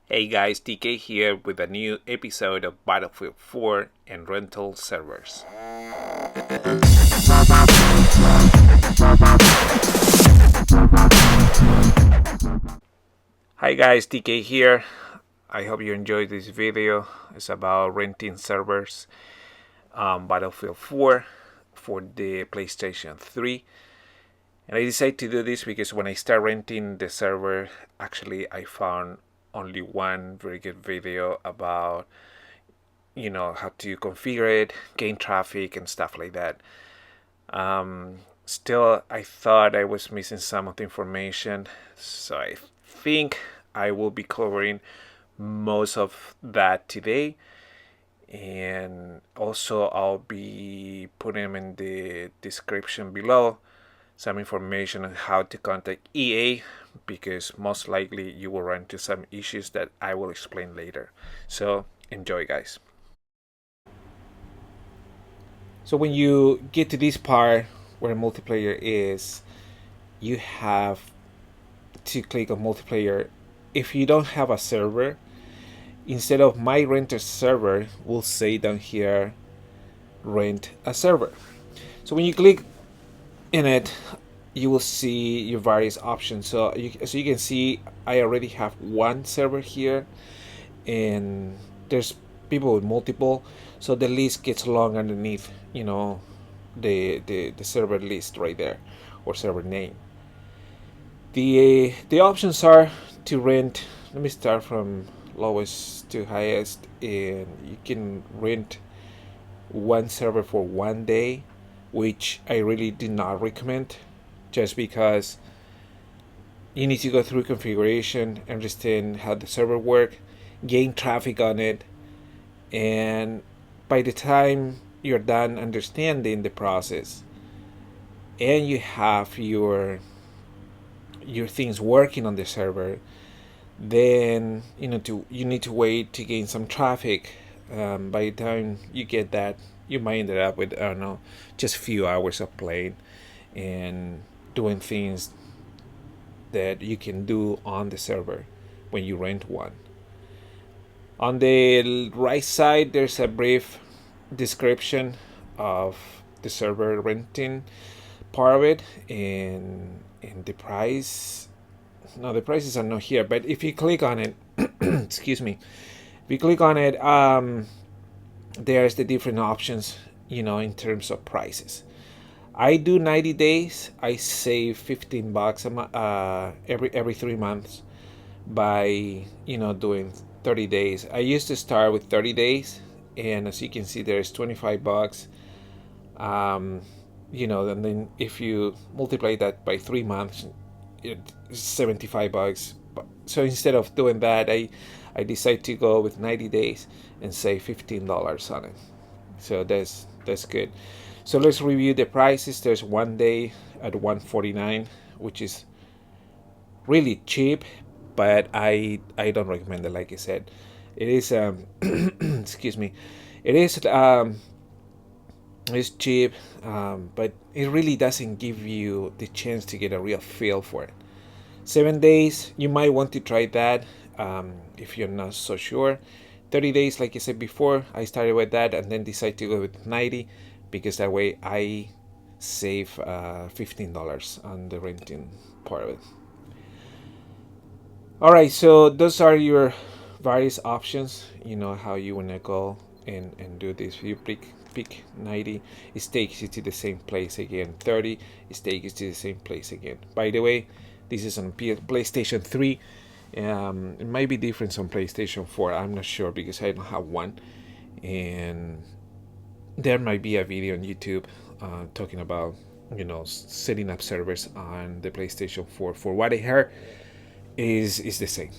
Hey guys, TK here with a new episode of Battlefield 4 and rental servers. Hi guys, TK here. I hope you enjoyed this video. It's about renting servers Battlefield 4 for the PlayStation 3. And I decided to do this because when I start renting the server, actually I found only one very good video about how to configure it, gain traffic and stuff like that. Still, I thought I was missing some of the information, so I think I will be covering most of that today, and also I'll be putting them in the description below some information on how to contact EA, because most likely you will run into some issues that I will explain later. So enjoy, guys. So when you get to this part where multiplayer is, you have to click on multiplayer. If you don't have a server, instead of my rent a server, we'll say down here rent a server. So when you click in it, you will see your various options. So you can see I already have one server here, and there's people with multiple, so the list gets long underneath the server list right there, or server name. The options are to rent. Let me start from lowest to highest, and you can rent one server for 1 day, which I really did not recommend, just because you need to go through configuration, understand how the server work, gain traffic on it, and by the time you're done understanding the process and you have your things working on the server, then you need to wait to gain some traffic. By the time you get that, you might end up with, I don't know, just a few hours of playing and doing things that you can do on the server when you rent one. On the right side, there's a brief description of the server renting part of it, and the price. No, the prices are not here, but if you click on it, excuse me, if you click on it, there's the different options, in terms of prices. I do 90 days. I save $15 every 3 months by doing 30 days. I used to start with 30 days, and as you can see, there's $25. um, and then if you multiply that by 3 months, it's $75. So instead of doing that, I decided to go with 90 days and save $15 on it. So that's good. So let's review the prices. There's 1 day at $149, which is really cheap, but I don't recommend it. Like I said, it is excuse me, it is it's cheap, but it really doesn't give you the chance to get a real feel for it. 7 days, you might want to try that, if you're not so sure. 30 days, like I said before, I started with that and then decided to go with 90, because that way I save $15 on the renting part of it. All right, so those are your various options. You know how you want to go and do this. You pick 90, it takes you to the same place again. 30, it takes you to the same place again. By the way, this is on PlayStation 3. It might be different on PlayStation 4. I'm not sure because I don't have one. And there might be a video on YouTube talking about setting up servers on the PlayStation 4. For what I heard, is the same.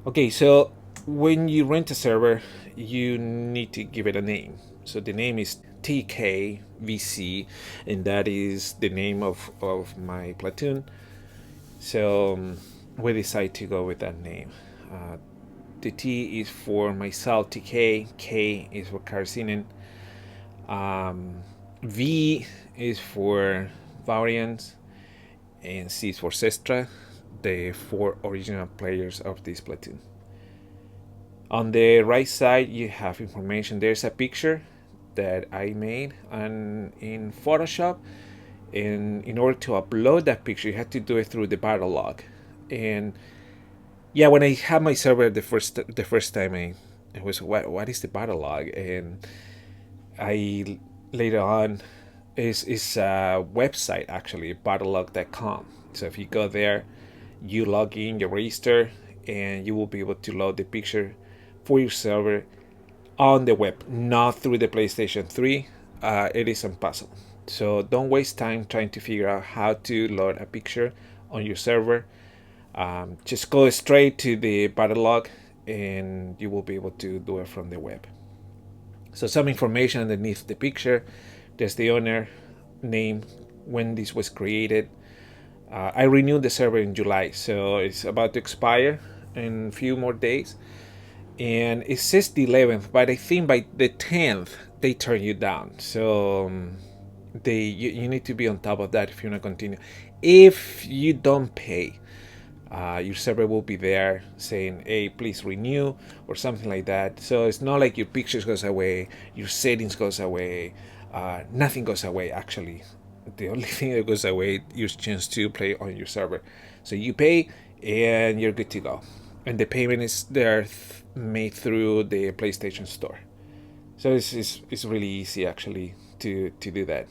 Okay, so when you rent a server, you need to give it a name. So the name is TKVC, and that is the name of my platoon. So we decide to go with that name. The T is for myself, TK. K is for Karsinen. V is for Variants, and C is for Sestra. the 4 original players of this platoon. On the right side, you have information. There's a picture that I made in Photoshop, and in order to upload that picture, you have to do it through the battle log. And yeah, when I had my server the first time, I was, what is the battle log? And I later on is a website, actually, battlelog.com. So if you go there, you log in, you register, and you will be able to load the picture for your server on the web, not through the PlayStation 3. It is impossible. So don't waste time trying to figure out how to load a picture on your server. Just go straight to the battle log and you will be able to do it from the web. So some information underneath the picture. There's the owner name, when this was created. I renewed the server in July, so it's about to expire in a few more days. And it says the 11th, but I think by the 10th they turn you down. So you need to be on top of that if you want to continue. If you don't pay, your server will be there saying, hey, please renew, or something like that. So it's not like your pictures goes away, your settings goes away, nothing goes away. Actually, the only thing that goes away is your chance to play on your server. So you pay and you're good to go, and the payment is there made through the PlayStation Store. So it's really easy actually to do that.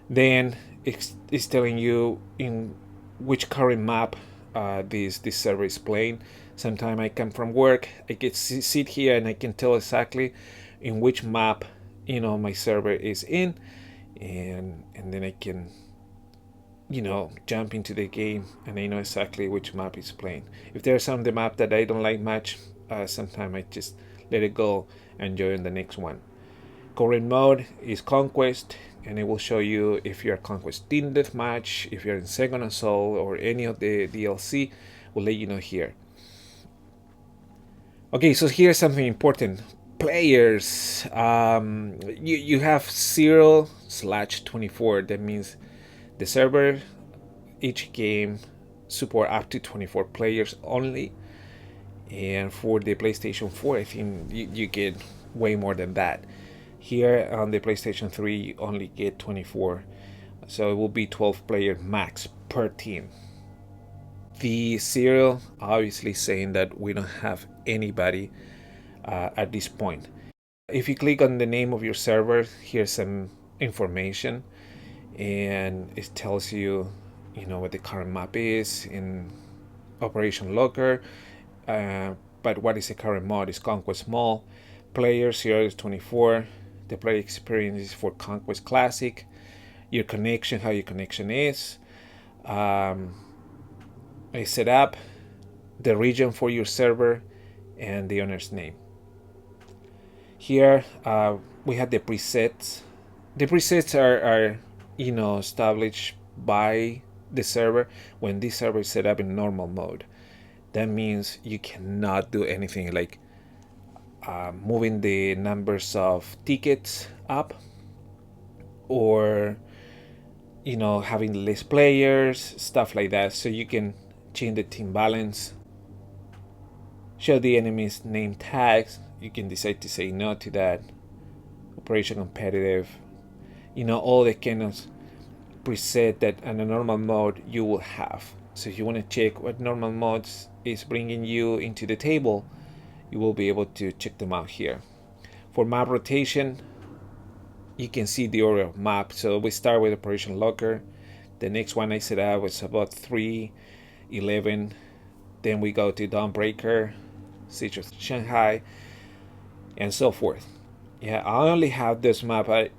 Then it's telling you in which current map this server is playing. Sometimes I come from work, I can sit here and I can tell exactly in which map my server is in, and then I can jump into the game and I know exactly which map is playing. If there's some of the map that I don't like much, sometimes I just let it go and join the next one. Current mode is Conquest, and it will show you if you're Conquest Team Deathmatch, if you're in Second Assault, or any of the DLC. Will let you know here. Okay, so here's something important. Players, you have 0/24. That means the server, each game support up to 24 players only. And for the PlayStation 4, I think you get way more than that. Here on the PlayStation 3, you only get 24. So it will be 12 player max per team. The serial obviously saying that we don't have anybody at this point. If you click on the name of your server, here's some information, and it tells you, what the current map is in Operation Locker. But what is the current mod? Is Conquest Mall. Players 0 is 24. The player experience is for Conquest Classic. Your connection, how your connection is. I set up the region for your server and the owner's name. Here we have the presets. The presets are established by the server when this server is set up in normal mode. That means you cannot do anything like moving the numbers of tickets up, or having less players, stuff like that. So you can change the team balance, show the enemy's name tags. You can decide to say no to that. Operation competitive, all the kind of preset that in a normal mode you will have. So if you want to check what normal modes is bringing you into the table, you will be able to check them out here. For map rotation, you can see the order of map. So we start with Operation Locker. The next one I set up was about 3:11. Then we go to Dawnbreaker, Siege of Shanghai, and so forth. Yeah, I only have this map. I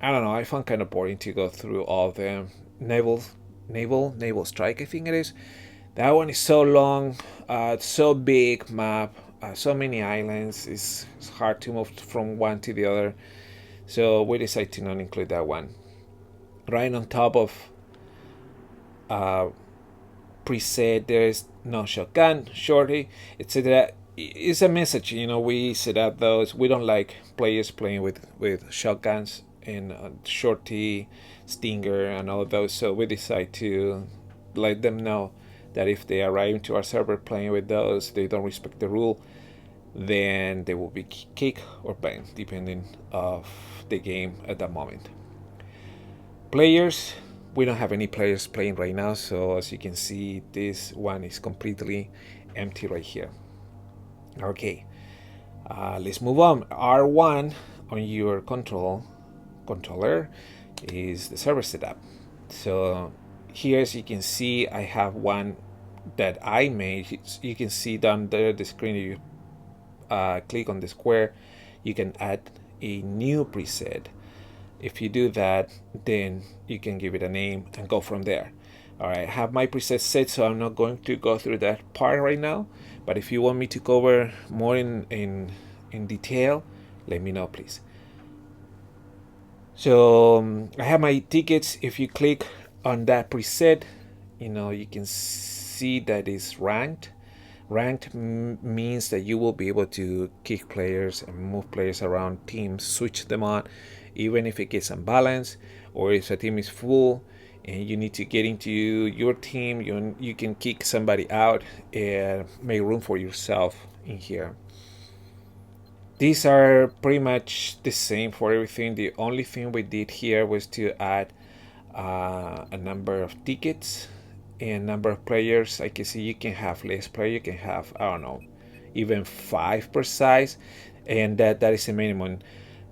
don't know. I found kind of boring to go through all of them. Naval Strike, I think it is. That one is so long, so big map, so many islands. It's hard to move from one to the other. So we decided to not include that one. Right on top of preset, there's no shotgun, shorty, etc. It's a message, we set up those. We don't like players playing with shotguns and shorty, stinger, and all of those. So we decide to let them know that if they arrive to our server playing with those, they don't respect the rule, then they will be kicked or banned depending of the game at that moment. Players, we don't have any players playing right now, so as you can see, this one is completely empty right here. Okay, let's move on. R1 on your controller is the server setup. So here, as you can see, I have one that I made. You can see down there the screen. You click on the square, you can add a new preset. If you do that, then you can give it a name and go from there. All right, I have my preset set, so I'm not going to go through that part right now. But if you want me to cover more in detail, let me know, please. So I have my tickets. If you click on that preset, you can see that it's ranked. Ranked means that you will be able to kick players and move players around teams, switch them on, even if it gets unbalanced or if a team is full and you need to get into your team, you can kick somebody out and make room for yourself in here. These are pretty much the same for everything. The only thing we did here was to add a number of tickets and number of players. I can see you can have less players. You can have, I don't know, even 5 per size, and that is the minimum.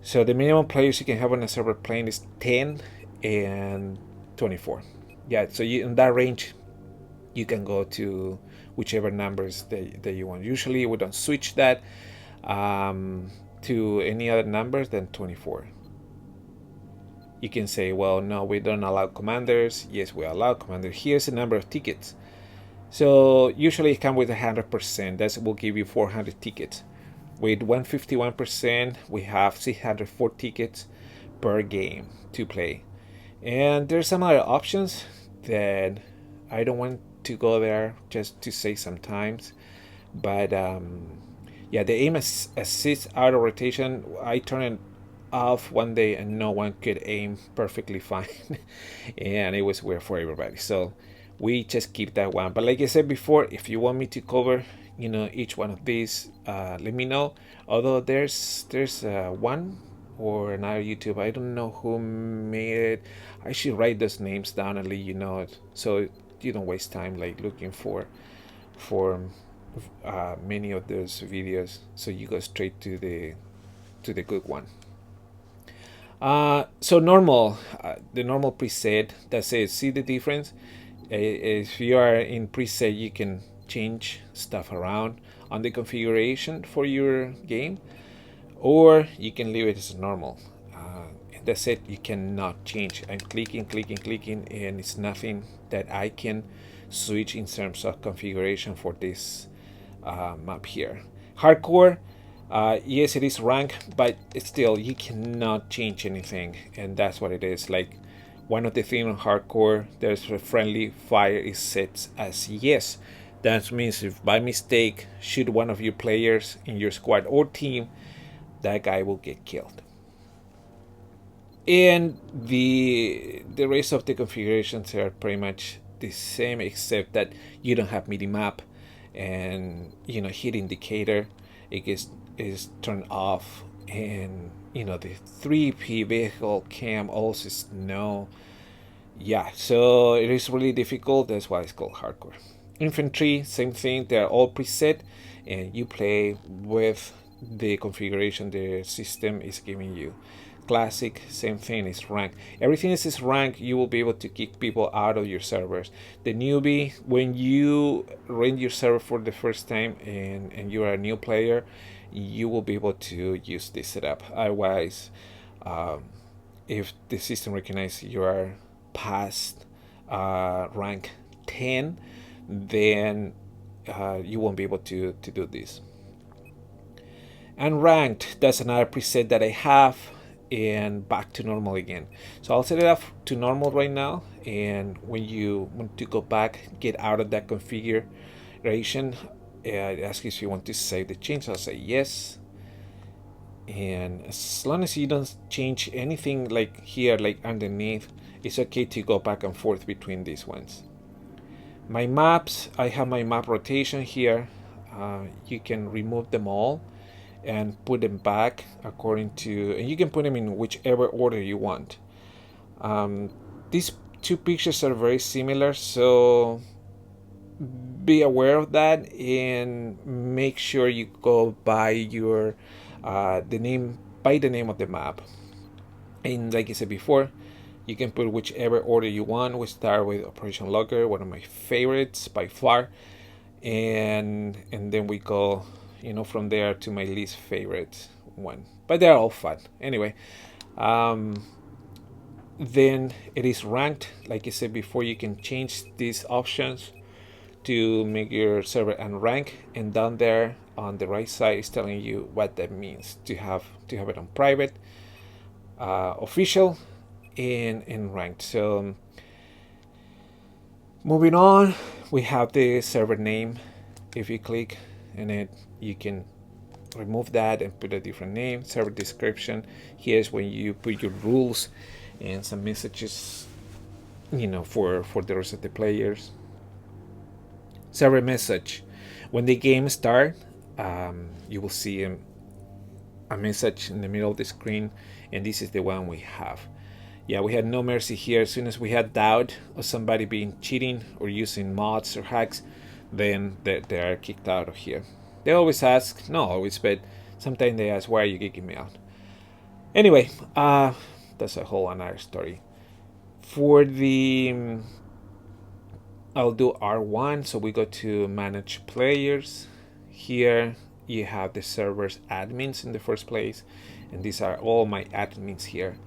So the minimum players you can have on a server playing is 10 and 24. Yeah, so in that range you can go to whichever numbers that you want. Usually we don't switch that to any other numbers than 24. You can say, well, no, we don't allow commanders. Yes, we allow commanders. Here's the number of tickets. So usually it comes with 100%. That will give you 400 tickets. With 151%, we have 604 tickets per game to play. And there's some other options that I don't want to go there just to say sometimes. But yeah, the aim assist auto rotation, I turn it off one day and no one could aim perfectly fine. And it was weird for everybody. So we just keep that one. But like I said before, if you want me to cover each one of these, let me know. Although there's one or another YouTube, I don't know who made it. I should write those names down and let you know it, so you don't waste time like looking for many of those videos, so you go straight to the good one. So normal, the normal preset, that's it. See the difference? If you are in preset, you can change stuff around on the configuration for your game, or you can leave it as normal. That's it. You cannot change. I'm clicking, and it's nothing that I can switch in terms of configuration for this map here. Hardcore, yes, it is ranked, but still you cannot change anything, and that's what it is. Like, one of the things on hardcore, there's a friendly fire is set as yes. That means if by mistake shoot one of your players in your squad or team, that guy will get killed. And the rest of the configurations are pretty much the same, except that you don't have midi map, and hit indicator is turned off, and the 3P vehicle cam also is no. Yeah, so it is really difficult. That's why it's called hardcore. Infantry, same thing. They're all preset, and you play with the configuration the system is giving you. Classic, same thing, is ranked. Everything is ranked. You will be able to kick people out of your servers. The newbie, when you rent your server for the first time and you are a new player, you will be able to use this setup. Otherwise, if the system recognizes you are past rank 10, then you won't be able to do this. Unranked, that's another preset that I have, and back to normal again. So I'll set it up to normal right now, and when you want to go back, get out of that configuration, it asks if you want to save the change. I'll say yes, and as long as you don't change anything like here, like underneath, it's okay to go back and forth between these ones. My maps, I have my map rotation here. You can remove them all and put them back according to, and you can put them in whichever order you want. These two pictures are very similar, so be aware of that and make sure you go by your the name of the map. And like I said before, you can put whichever order you want. We start with Operation Logger, one of my favorites by far, and then we go, from there to my least favorite one. But they're all fun anyway. Um, then it is ranked. Like I said before, you can change these options to make your server unranked, and down there on the right side is telling you what that means to have it on private, official, and ranked. So moving on, we have the server name. If you click in it, you can remove that and put a different name. Server description, here's when you put your rules and some messages, for the rest of the players. Server message, when the game starts, you will see a message in the middle of the screen, and this is the one we have. Yeah, we had no mercy here. As soon as we had doubt of somebody being cheating or using mods or hacks, then they are kicked out of here. They always ask, not always, but sometimes they ask, why are you kicking me out? Anyway, that's a whole another story. For the I'll do R1, so we go to manage players. Here you have the server's admins in the first place, and these are all my admins here.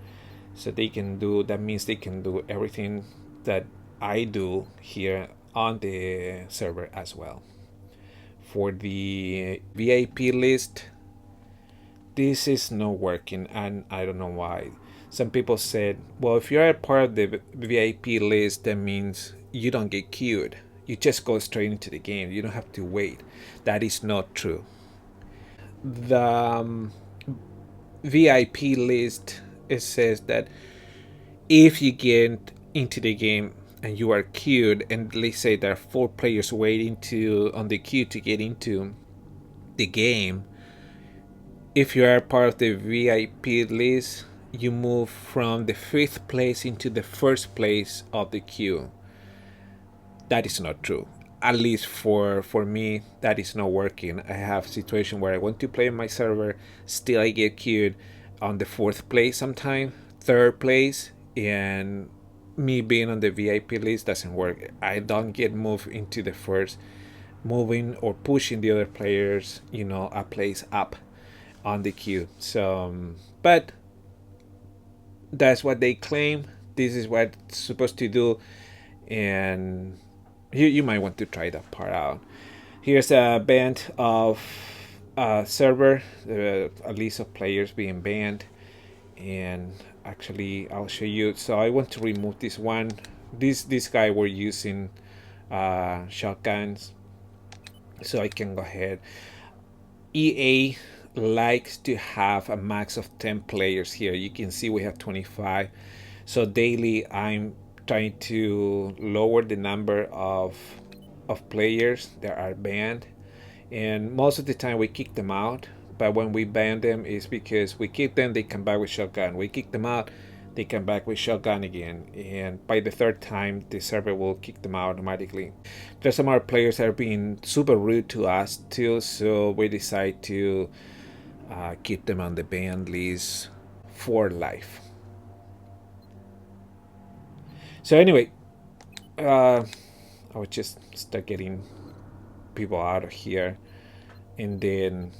So that means they can do everything that I do here on the server as well. For the VIP list, this is not working, and I don't know why. Some people said, well, if you're a part of the VIP list, that means you don't get queued. You just go straight into the game. You don't have to wait. That is not true. The VIP list, it says that if you get into the game and you are queued, and let's say there are 4 players waiting on the queue to get into the game, if you are part of the VIP list, you move from the 5th place into the 1st place of the queue. That is not true. At least for me, that is not working. I have a situation where I want to play on my server, still I get queued on the 4th place sometime, 3rd place, and me being on the VIP list doesn't work. I don't get moved into the first, moving or pushing the other players, a place up on the queue. So, but that's what they claim. This is what it's supposed to do, and you might want to try that part out. Here's a band of server, a list of players being banned, and actually I'll show you. So I want to remove this one. This guy were using shotguns, so I can go ahead. EA likes to have a max of 10 players here. You can see we have 25. So daily I'm trying to lower the number of players that are banned, and most of the time we kick them out. But when we ban them, is because we kick them, they come back with shotgun. We kick them out, they come back with shotgun again, and by the 3rd time the server will kick them out automatically. There's some other players that are being super rude to us too, so we decide to keep them on the ban list for life. So anyway, I would just start getting people out of here, and then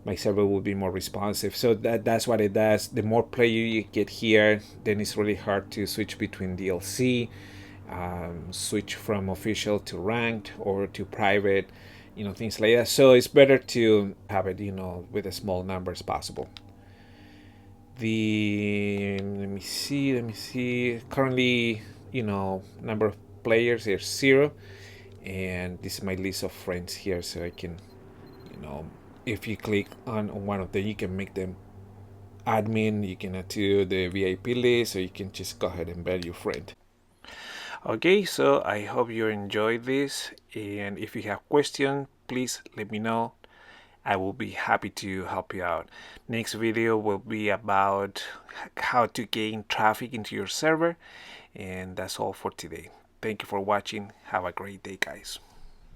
my server will be more responsive. So that's what it does. The more player you get here, then it's really hard to switch between DLC, switch from official to ranked or to private, things like that. So it's better to have it, with as small numbers possible. Let me see. Currently, number of players is 0, and this is my list of friends here, so I can, if you click on one of them, you can make them admin. You can add to the VIP list, or you can just go ahead and bet your friend. Okay, so I hope you enjoyed this, and if you have questions, please let me know. I will be happy to help you out. Next video will be about how to gain traffic into your server, and that's all for today. Thank you for watching. Have a great day, guys.